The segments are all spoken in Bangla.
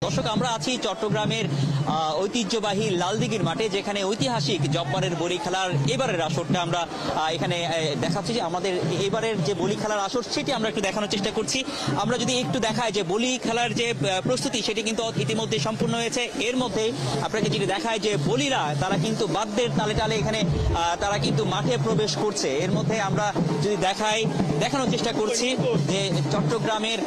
দর্শক, আমরা আছি চট্টগ্রামের ঐতিহ্যবাহী লালদিঘির মাঠে, যেখানে ঐতিহাসিক জব্বারের বলি খেলার এবারের আসরটা আমরা এখানে দেখাচ্ছি। যে আমাদের এবারের যে বলি খেলার আসর সেটি আমরা একটু দেখানোর চেষ্টা করছি। আমরা যদি একটু দেখাই যে বলি খেলার যে প্রস্তুতি সেটি কিন্তু ইতিমধ্যে সম্পূর্ণ হয়েছে। এর মধ্যে আপনাকে যদি দেখায় যে বলিরা তারা কিন্তু বাদ্যের তালে তালে এখানে তারা কিন্তু মাঠে প্রবেশ করছে। এর মধ্যে আমরা যদি দেখানোর চেষ্টা করছি যে চট্টগ্রামের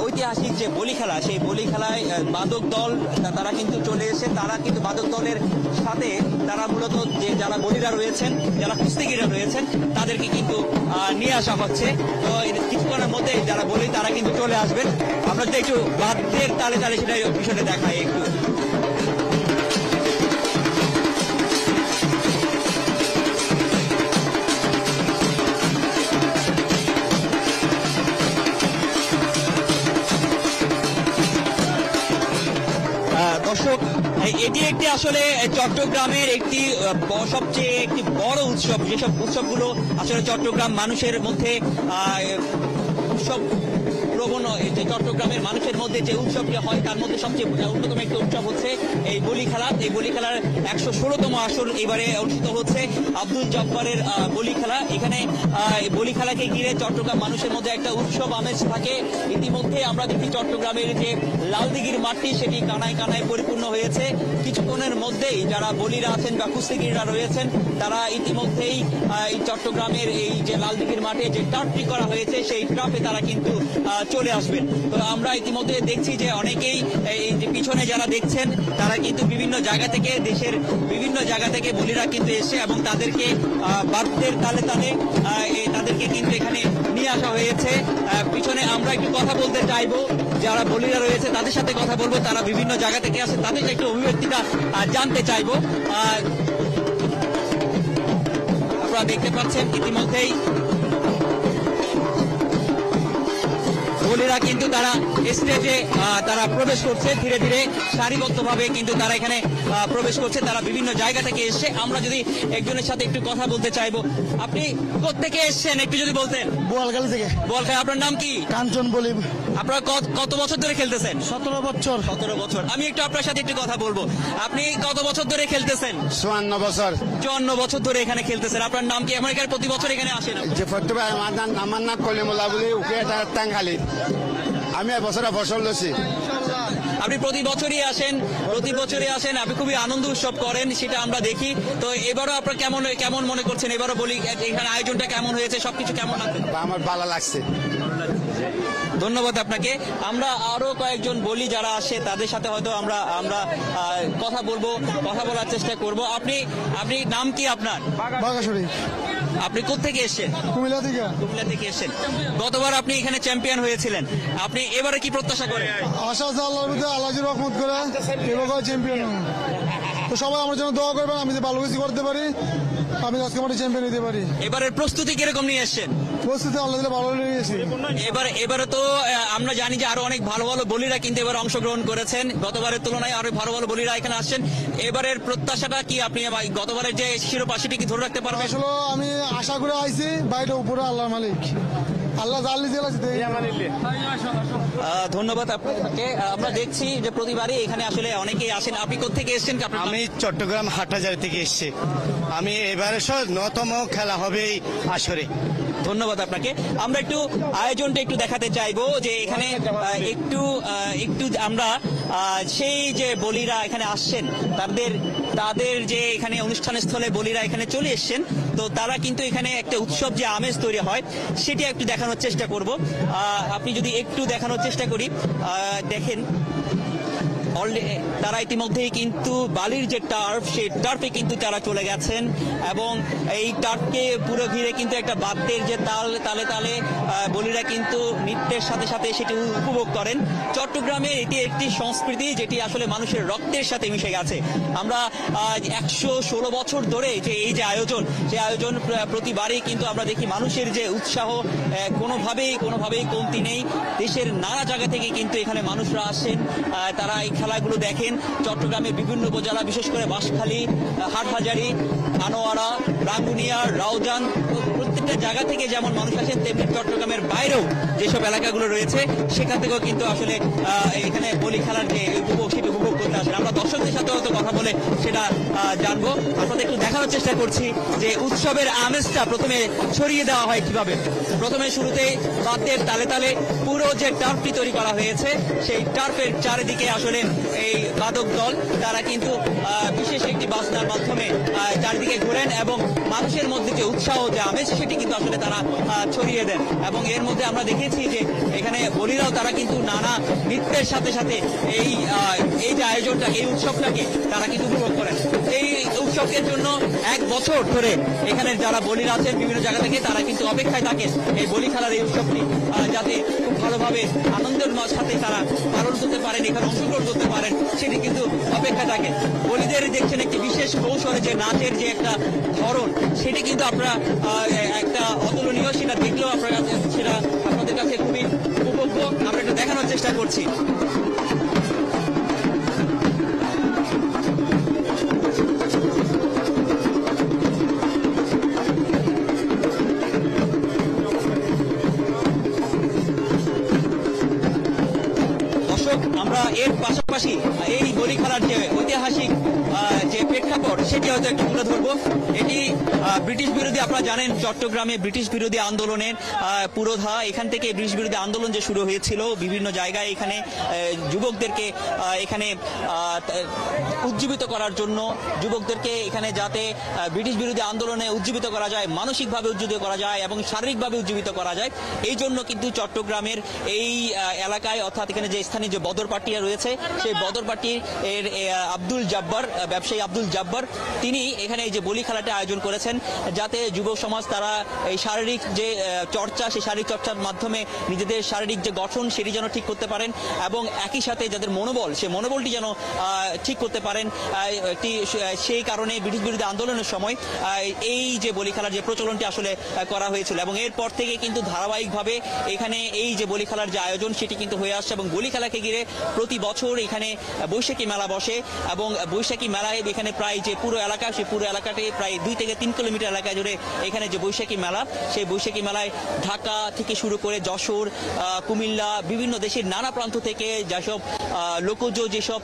ঐতিহাসিক যে বলি খেলা, সেই বলি খেলায় বাদক দল তারা কিন্তু চলে এসে তারা কিন্তু বাদক দলের সাথে তারা মূলত যে যারা বলিরা রয়েছেন, যারা কুস্তিগিরা রয়েছেন তাদেরকে কিন্তু নিয়ে আসা হচ্ছে। তো কিছুক্ষণের মধ্যে যারা বলি তারা কিন্তু চলে আসবেন। আমরা যদি একটু বাদ্যের তালে তালে সেটা বিষয়টা দেখাই একটু। দর্শক, এটি একটি আসলে চট্টগ্রামের একটি সবচেয়ে একটি বড় উৎসব। যেসব উৎসবগুলো আসলে চট্টগ্রাম মানুষের মধ্যে উৎসব প্রবণ, চট্টগ্রামের মানুষের মধ্যে যে উৎসবটি হয় তার মধ্যে সবচেয়ে অন্যতম একটি উৎসব হচ্ছে এই বলি খেলা। এই বলি খেলার 116তম আসর এবারে অনুষ্ঠিত হচ্ছে আব্দুল জব্বারের বলি খেলা। এখানে বলি খেলাকে ঘিরে চট্টগ্রাম মানুষের মধ্যে একটা উৎসব আমেজ থাকে। ইতিমধ্যে আমরা দেখি চট্টগ্রামের যে লালদিঘির মাঠটি সেটি কানায় কানায় পরিপূর্ণ হয়েছে। কিছুক্ষণের মধ্যেই যারা বলিরা আছেন বা কুস্তিগিররা রয়েছেন তারা ইতিমধ্যেই এই চট্টগ্রামের এই যে লালদিঘির মাঠে যে টার্ফটি করা হয়েছে সেই টার্ফে তারা কিন্তু চলে আসবেন। তো আমরা ইতিমধ্যে দেখছি যে অনেকেই এই যে পিছনে যারা দেখছেন তারা কিন্তু বিভিন্ন জায়গা থেকে, দেশের বিভিন্ন জায়গা থেকে বলিরা কিন্তু এসে এবং তাদেরকে বাদ্যের তালে তালে তাদেরকে কিন্তু এখানে নিয়ে আসা হয়েছে। পিছনে আমরা একটু কথা বলতে চাইবো, যারা বলিরা রয়েছে তাদের সাথে কথা বলবো। তারা বিভিন্ন জায়গা থেকে আসে, তাদের একটু অভিব্যক্তিটা জানতে চাইবো। আপনারা দেখতে পাচ্ছেন ইতিমধ্যেই বলিরা কিন্তু তারা স্টেজে তারা প্রবেশ করছে ধীরে ধীরে, সারিবদ্ধভাবে কিন্তু তারা এখানে প্রবেশ করছে। তারা বিভিন্ন জায়গা থেকে এসছে। আমরা যদি একজনের সাথে একটু কথা বলতে চাইবো। আপনি কোত্থেকে এসছেন একটু যদি বলতেন? বোয়ালখালী থেকে। বোয়ালখালী। আপনার নাম কি? কাঞ্চন বলিব। আপনারা কত বছর ধরে খেলতেছেন? 17 বছর। 17 বছর। আমি একটু আপনার সাথে একটু কথা বলবো। আপনি কত বছর ধরে খেলতেছেন? 54 বছর। 54 বছর ধরে এখানে খেলতেছেন। আপনার নাম কি? আমার এখানে প্রতি বছর এখানে আসেন? যে প্রত্যেক আমার নাম কলিমুল্লাহ বলে উকে এটা টাঙ্গালি। আমি বছরে ফসল লছি। আপনি প্রতি বছরই আসেন? প্রতি বছরই আসেন। আপনি খুবই আনন্দ উৎসব করেন, সেটা আমরা দেখি। তো এবারও আপনার কেমন মনে করছেন? এবারও বলি এখানে আয়োজনটা কেমন হয়েছে, সবকিছু কেমন আছে? আমার ভালো লাগছে। ধন্যবাদ আপনাকে। আমরা আরো কয়েকজন বলি যারা আসে তাদের সাথে হয়তো আমরা কথা বলার চেষ্টা করব। আপনি নাম কি আপনার? বাগাসুরি। আপনি কোত্থেকে এসেছেন? কুমিল্লা থেকে। কুমিল্লা থেকে এসেছেন। গতবার আপনি এখানে চ্যাম্পিয়ন হয়েছিলেন, আপনি এবারে কি প্রত্যাশা করেন? আশা আছে আল্লাহর ভিতরে, আল্লাহ যদি রহমত করে এবার চ্যাম্পিয়ন। তো সবাই আমার জন্য দোয়া করবেন, আমি যে ভালো কিছু করতে পারি, আমি আজকে মাঠে চ্যাম্পিয়ন হতে পারি। এবারের প্রস্তুতি কিরকম নিয়ে এসেছেন? প্রস্তুতি আল্লাহ দিলে ভালো নিয়ে এসেছি। এবারে তো আমরা জানি যে আরো অনেক ভালো ভালো বলিরা কিন্তু এবার অংশগ্রহণ করেছেন। গতবারের তুলনায় আরো ভালো ভালো বলিরা এখানে আসছেন। এবারের প্রত্যাশাটা কি? আপনি গতবারের যে শিরোপা সেটি কি ধরে রাখতে পারবেন? আসলে আমি আশা করে আইছি, বাইরে উপরে আল্লাহর মালিক, আল্লাহ জাল্লি জেলাছি। ধন্যবাদ আপনাকে। আমরা দেখছি যে প্রতিবারই এখানে আসলে অনেকেই আসেন। আপনি কোথেকে এসেছেন? আমি চট্টগ্রাম হাটহাজারী থেকে এসেছি। আমি এবারে 9তম খেলা হবে এই আসরে। ধন্যবাদ আপনাকে। আমরা একটু আয়োজনটা একটু দেখাতে চাইবো যে এখানে একটু আমরা সেই যে বলিরা এখানে আসছেন তাদের যে এখানে অনুষ্ঠানের স্থলে বলিরা এখানে চলে এসছেন, তো তারা কিন্তু এখানে একটা উৎসব যে আমেজ তৈরি হয় সেটি একটু দেখানোর চেষ্টা করব। আপনি যদি একটু দেখানোর চেষ্টা করি, দেখেন তারা ইতিমধ্যেই কিন্তু বালির যে টার্ফ, সেই টার্ফে কিন্তু তারা চলে গেছেন এবং এই টার্ফকে পুরো ঘিরে কিন্তু একটা বাদ্যের যে তালে তালে বলিরা কিন্তু নৃত্যের সাথে সাথে সেটি উপভোগ করেন। চট্টগ্রামে এটি একটি সংস্কৃতি যেটি আসলে মানুষের রক্তের সাথে মিশে গেছে। আমরা 116 বছর ধরে যে এই যে আয়োজন, সেই আয়োজন প্রতিবারই কিন্তু আমরা দেখি মানুষের যে উৎসাহ কোনোভাবেই কমতি নেই। দেশের নানা জায়গা থেকে কিন্তু এখানে মানুষরা আসেন, তারা এই খেলাগুলো দেখেন। চট্টগ্রামের বিভিন্ন উপজেলা, বিশেষ করে বাঁশখালী, হাটহাজারী, আনোয়ারা, রাঙ্গুনিয়া, রাউজান, প্রত্যেকটা জায়গা থেকে যেমন মানুষ আসেন তেমনি চট্টগ্রামের বাইরেও যেসব এলাকাগুলো রয়েছে সেখান থেকেও কিন্তু আসলে এখানে বলি খেলার যে উপভোগ যথাযথ কথা বলে সেটা জানবো। আপনাদের একটু দেখানোর চেষ্টা করছি যে উৎসবের আমেজটা প্রথমে ছড়িয়ে দেওয়া হয় কিভাবে। প্রথমে শুরুতেই বাদ্যের তালে তালে পুরো যে টার্ফটি তৈরি করা হয়েছে সেই টার্ফের চারিদিকে আসলে এই বাদক দল তারা কিন্তু বিশেষ একটি বাজনার মাধ্যমে চারিদিকে ঘোরেন এবং মানুষের মধ্যে যে উৎসাহ যে আমেজ সেটি কিন্তু আসলে তারা ছড়িয়ে দেন। এবং এর মধ্যে আমরা দেখেছি যে এখানে বলিরাও তারা কিন্তু নানা নৃত্যের সাথে সাথে এই যে আয়োজনটাকে এই উৎসবটাকে তারা কিন্তু উপভোগ করেন। এই উৎসবের জন্য 1 বছর ধরে এখানে যারা বলিরা আছেন বিভিন্ন জায়গা থেকে তারা কিন্তু অপেক্ষায় থাকেন এই বলি খেলার এই উৎসবটি যাতে খুব ভালোভাবে আনন্দের সাথে তারা পালন করতে পারেন, এখানে অংশগ্রহণ করতে পারেন সেটি কিন্তু অপেক্ষা থাকেন। বলিদের দেখছেন একটি বিশেষ কৌশলে যে নাচের যে একটা ধরন সেটি কিন্তু আপনারা একটা অতুলনীয়, সেটা দেখলেও আপনার কাছে সেটা আপনাদের কাছে খুবই উপভোগ্য। আমরা একটু দেখানোর চেষ্টা করছি। আমরা এর পাশাপাশি এই বলি খেলার যে ঐতিহাসিক যে প্রেক্ষাপট সেটি হয়তো একটু তুলে ধরবো। এটি ব্রিটিশ বিরোধী, আপনারা জানেন চট্টগ্রামে ব্রিটিশ বিরোধী আন্দোলনের পুরোধা। এখান থেকে ব্রিটিশ বিরোধী আন্দোলন যে শুরু হয়েছিল বিভিন্ন জায়গায় এখানে যুবকদেরকে এখানে উজ্জীবিত করার জন্য, যুবকদেরকে এখানে যাতে ব্রিটিশ বিরোধী আন্দোলনে উজ্জীবিত করা যায়, মানসিকভাবে উজ্জীবিত করা যায় এবং শারীরিকভাবে উজ্জীবিত করা যায়, এই জন্য কিন্তু চট্টগ্রামের এই এলাকায় অর্থাৎ এখানে যে স্থানীয় যে বদরপাটিয়া রয়েছে সেই বদরপাটির এর আব্দুল জব্বার, ব্যবসায়ী আব্দুল জব্বার, তিনি এখানে এই যে বলি খেলাটা আয়োজন করেছেন যাতে যুব সমাজ তারা এই শারীরিক যে চর্চা, সেই শারীরিক চর্চার মাধ্যমে নিজেদের শারীরিক যে গঠন সেটি যেন ঠিক করতে পারেন এবং একই সাথে যাদের মনোবল, সেই মনোবলটি যেন ঠিক করতে পারেন। সেই কারণে ব্রিটিশ বিরোধী আন্দোলনের সময় এই যে বলি খেলার যে প্রচলনটি আসলে করা হয়েছিল এবং এরপর থেকে কিন্তু ধারাবাহিকভাবে এখানে এই যে বলি খেলার যে আয়োজন সেটি কিন্তু হয়ে আসছে এবং বলি খেলাকে ঘিরে প্রতি বছর এখানে বৈশাখী মেলা বসে এবং বৈশাখী মেলায় এখানে প্রায় যে পুরো এলাকা, সেই পুরো এলাকাতে প্রায় 2 থেকে 3 কিলোমিটার এলাকা জুড়ে এখানে যে বৈশাখী মেলা, সেই বৈশাখী মেলায় ঢাকা থেকে শুরু করে যশোর, কুমিল্লা, বিভিন্ন দেশের নানা প্রান্ত থেকে যেসব লোকজ যেসব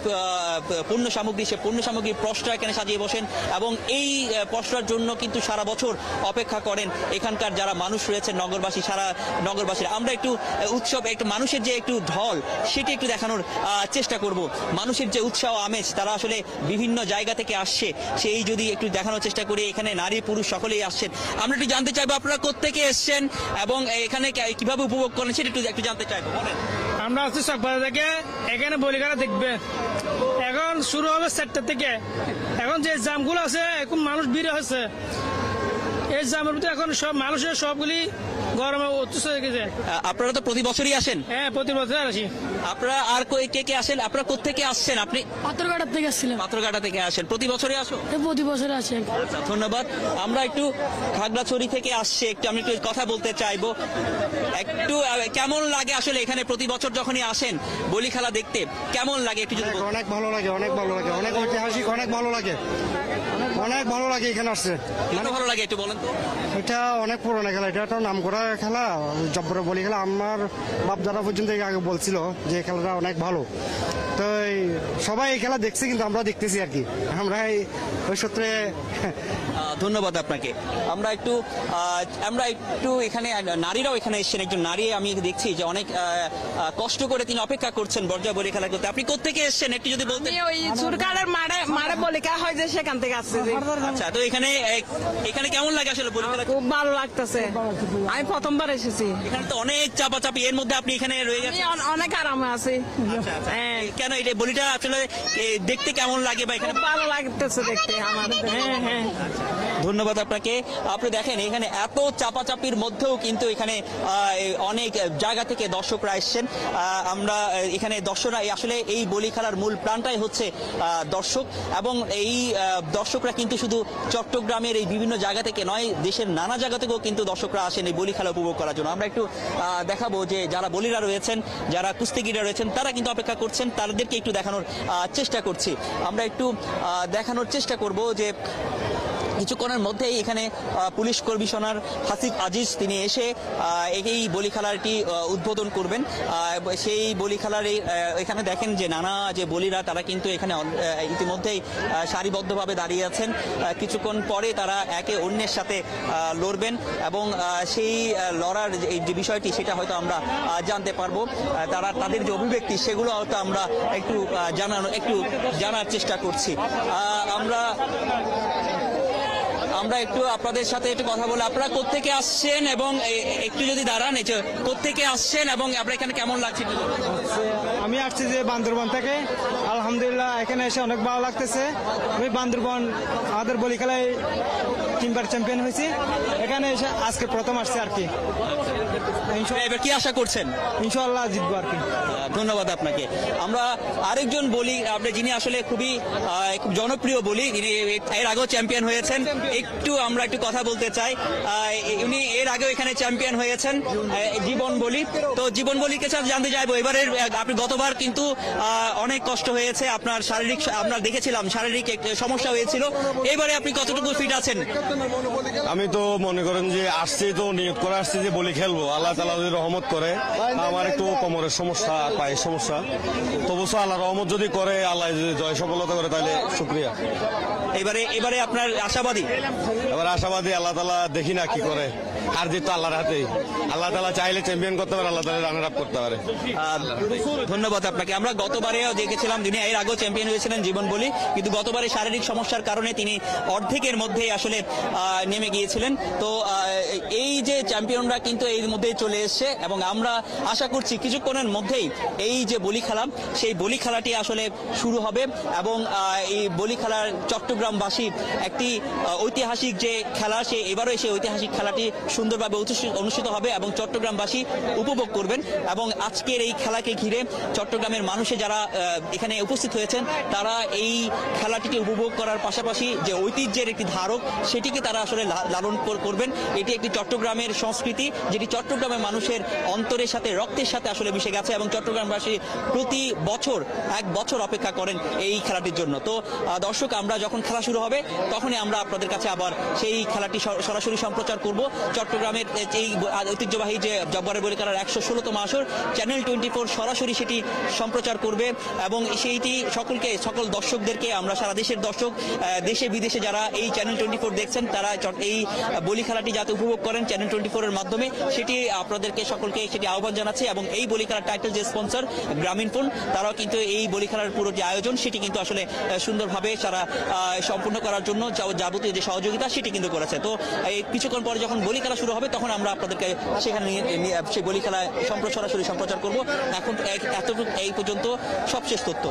পণ্য সামগ্রী, সে পণ্য সামগ্রীর পসরা এখানে সাজিয়ে বসেন এবং এই পসরার জন্য কিন্তু সারা বছর অপেক্ষা করেন এখানকার যারা মানুষ রয়েছেন, নগরবাসী, সারা নগরবাসীরা। আমরা একটু উৎসব, একটু মানুষের যে একটু ঢল সেটি একটু দেখানোর চেষ্টা করব। মানুষের যে উৎসাহ আমেজ, তারা আসলে বিভিন্ন জায়গা থেকে আসছে সেই যদি একটু দেখানোর চেষ্টা করি। এখানে নারী পুরুষ সকলেই আসছেন। আমরা একটু জানতে চাইবো আপনারা কোত্থেকে এসছেন এবং এখানে কিভাবে উপভোগ করেন সেটা একটু জানতে চাইবো। বলেন। আমরা আসছি চকবাজার থেকে, এখানে বলি খেলা দেখবে। এখন শুরু হবে 4টা থেকে। এখন যে জামগুলো আছে এখন মানুষ ভিড় হয়েছে, এই জামের ভিতরে এখন সব মানুষের সবগুলি গরমে অতিষ্ঠ হয়ে গেছে। আপনারা তো প্রতি বছরই আসেন? হ্যাঁ, প্রতি বছর আসি। আপনারা আর কে কে আসেন? আপনারা কোত্থেকে আসছেন? আপনি পাথরঘাটা থেকে আসছিলাম। পাথরঘাটা থেকে আসেন, প্রতি বছরই আসো? প্রতি বছরে আসি। আচ্ছা, ধন্যবাদ। আমরা একটু খাগড়াছড়ি থেকে আসছে, আমি একটু কথা বলতে চাইবো। একটু কেমন লাগে আসলে এখানে প্রতি বছর যখনই আসেন বলি খেলা দেখতে, কেমন লাগে একটু যদি বলতেন? অনেক ভালো লাগে, অনেক ভালো লাগে, অনেক ঐতিহাসিক, অনেক ভালো লাগে, অনেক ভালো লাগে এখানে আসছে। কেন ভালো লাগে একটু বলেন তো? এটা অনেক পুরোনো খেলা, এটা একটা নাম করা খেলা, জব্বরে বলি খেলা। আমার বাপ দাদা পর্যন্ত আগে বলছিল যে এই খেলাটা অনেক ভালো। তো সবাই এই খেলা দেখছে, কিন্তু আমরা দেখতেছি আর কি, আমরা ওই সূত্রে। ধন্যবাদ আপনাকে। আমরা একটু এখানে নারীরাও এখানে এসেছেন। একজন নারী আমি দেখছি যে অনেক কষ্ট করে তিনি অপেক্ষা করছেন বর্জা বলি খেলা করতে। আপনি কোত্থেকে এসেছেন একটু যদি বলতেন? ওই সুরকারের মারে বলি খেলা হয় যে সেখান থেকে আসছে। আচ্ছা, তো এখানে কেমন লাগে আসলে বলি খেলা? খুব ভালো লাগতেছে, আমি প্রথমবার এসেছি। এখানে তো অনেক চাপাচাপি, এর মধ্যে আপনি এখানে রয়ে গেছেন। অনেক আরামে আছি। হ্যাঁ, কেন এটা বলিটা আসলে দেখতে কেমন লাগে বা এখানে? ভালো লাগতেছে দেখতে আমার। হ্যাঁ হ্যাঁ, ধন্যবাদ আপনাকে। আপনি দেখেন এখানে এত চাপাচাপির মধ্যেও কিন্তু এখানে অনেক জায়গা থেকে দর্শকরা এসছেন। আমরা এখানে দর্শকরা আসলে এই বলি খেলার মূল প্রাণটাই হচ্ছে দর্শক এবং এই দর্শকরা কিন্তু শুধু চট্টগ্রামের এই বিভিন্ন জায়গা থেকে নয়, দেশের নানা জায়গা থেকেও কিন্তু দর্শকরা আসেন এই বলি খেলা উপভোগ করার জন্য। আমরা একটু দেখাবো যে যারা বলিরা রয়েছেন, যারা কুস্তিগিরা রয়েছেন, তারা কিন্তু অপেক্ষা করছেন, তাদেরকে একটু দেখানোর চেষ্টা করছি। আমরা একটু দেখানোর চেষ্টা করব যে কিছুক্ষণের মধ্যেই এখানে পুলিশ কমিশনার হাসিফ আজিজ তিনি এসে এই বলি খেলাটি উদ্বোধন করবেন। সেই বলি খেলার এখানে দেখেন যে নানা যে বলিরা তারা কিন্তু এখানে ইতিমধ্যেই সারিবদ্ধভাবে দাঁড়িয়ে আছেন। কিছুক্ষণ পরে তারা একে অন্যের সাথে লড়বেন এবং সেই লড়ার যে বিষয়টি সেটা হয়তো আমরা জানতে পারবো। তারা তাদের যে অভিব্যক্তি সেগুলো হয়তো আমরা একটু জানার চেষ্টা করছি। আমরা একটু আপনাদের সাথে একটু কথা বলে, আপনারা কোত্থেকে আসছেন এবং একটু যদি দাঁড়ান, কোত্থেকে আসছেন এবং আপনার এখানে কেমন লাগছে? আমি আসছি যে বান্দরবান থেকে। আলহামদুলিল্লাহ এখানে এসে অনেক ভালো লাগতেছে। আমি বান্দরবান আমাদের বলি খেলায় 3 বার চ্যাম্পিয়ন হয়েছি। এখানে এসে আজকে প্রথম আসছে আর কি। এবার কি আশা করছেন? ইনশাআল্লাহ জিতবো আর কি। ধন্যবাদ আপনাকে। আমরা আরেকজন বলি যিনি আসলে খুবই জনপ্রিয় বলি, যিনি এর আগেও চ্যাম্পিয়ন হয়েছেন, আমরা একটু কথা বলতে চাই। উনি এর আগেও এখানে চ্যাম্পিয়ন হয়েছেন, জীবন বলি। তো জীবন বলিকে জানতে চাইবো, এবারে আপনি গতবার কিন্তু অনেক কষ্ট হয়েছে, আপনার শারীরিক আমরা দেখেছিলাম শারীরিক সমস্যা হয়েছিল, এবারে আপনি কতটুকু ফিট আছেন? আমি তো মনে করেন যে আসছি তো নিয়ত করে আসছি যে বলি খেলবো, আল্লাহ তাআলা যদি রহমত করে। আমার একটু কোমরের সমস্যা, পায়ের সমস্যা, তবু আল্লাহ রহমত যদি করে, আল্লাহ যদি জয় সফলতা করে তাহলে শুকরিয়া। এবারে আপনার আশাবাদী? এবার আশাবাদী, আল্লাহ তাআলা দেখি না কি করে। আর জিত তো আল্লাহর হাতেই, আল্লাহ তাআলা চাইলে চ্যাম্পিয়ন করতে পারে, আল্লাহ তাআলা রানার আপ করতে পারে। ধন্যবাদ আপনাকে। আমরা গতবারেও দেখেছিলাম তিনি এর আগেও চ্যাম্পিয়ন হয়েছিলেন জীবন বলি, কিন্তু গতবারে শারীরিক সমস্যার কারণে তিনি অর্ধেকের মধ্যেই আসলে নেমে গিয়েছিলেন। তো এই যে চ্যাম্পিয়নরা কিন্তু এর মধ্যেই চলে এসছে এবং আমরা আশা করছি কিছুক্ষণের মধ্যেই এই যে বলি খেলা, সেই বলি খেলাটি আসলে শুরু হবে এবং এই বলি খেলার চট্টগ্রামবাসী একটি ঐতিহাসিক যে খেলা, সে এবারও সেই ঐতিহাসিক খেলাটি সুন্দরভাবে অনুষ্ঠিত হবে এবং চট্টগ্রামবাসী উপভোগ করবেন। এবং আজকের এই খেলাকে ঘিরে চট্টগ্রামের মানুষে যারা এখানে উপস্থিত হয়েছেন তারা এই খেলাটিকে উপভোগ করার পাশাপাশি যে ঐতিহ্যের একটি ধারক সেটিকে তারা আসলে লালন করবেন। এটি একটি চট্টগ্রামের সংস্কৃতি, যেটি চট্টগ্রামের মানুষের অন্তরের সাথে রক্তের সাথে আসলে মিশে গেছে এবং চট্টগ্রামবাসী প্রতি বছর 1 বছর অপেক্ষা করেন এই খেলাটির জন্য। তো দর্শক, আমরা যখন খেলা শুরু হবে তখনই আমরা আপনাদের কাছে আবার সেই খেলাটি সরাসরি সম্প্রচার করব। চট্টগ্রামের এই ঐতিহ্যবাহী যে জব্বারের বলি খেলার 116তম আসর চ্যানেল 24 সরাসরি সেটি সম্প্রচার করবে এবং সেইটি সকল দর্শকদেরকে, আমরা সারা দেশের দর্শক, দেশে বিদেশে যারা এই চ্যানেল 24 দেখছেন তারা এই বলি খেলাটি যাতে উপভোগ করেন চ্যানেল 24 এর মাধ্যমে, সেটি আপনাদেরকে সকলকে সেটি আহ্বান জানাচ্ছি। এবং এই বলি খেলার টাইটেল যে স্পন্সর গ্রামীণফোন, তারাও কিন্তু এই বলি খেলার পুরো যে আয়োজন সেটি কিন্তু আসলে সুন্দরভাবে সারা সম্পূর্ণ করার জন্য যাবতীয় যে সহযোগিতা সেটি কিন্তু করেছে। তো এই কিছুক্ষণ পরে যখন বলি খেলা শুরু হবে তখন আমরা আপনাদেরকে সেখানে সেই বলি খেলা সরাসরি সম্প্রচার করব। এখন এতটুকু এই পর্যন্ত সবশেষ তথ্য।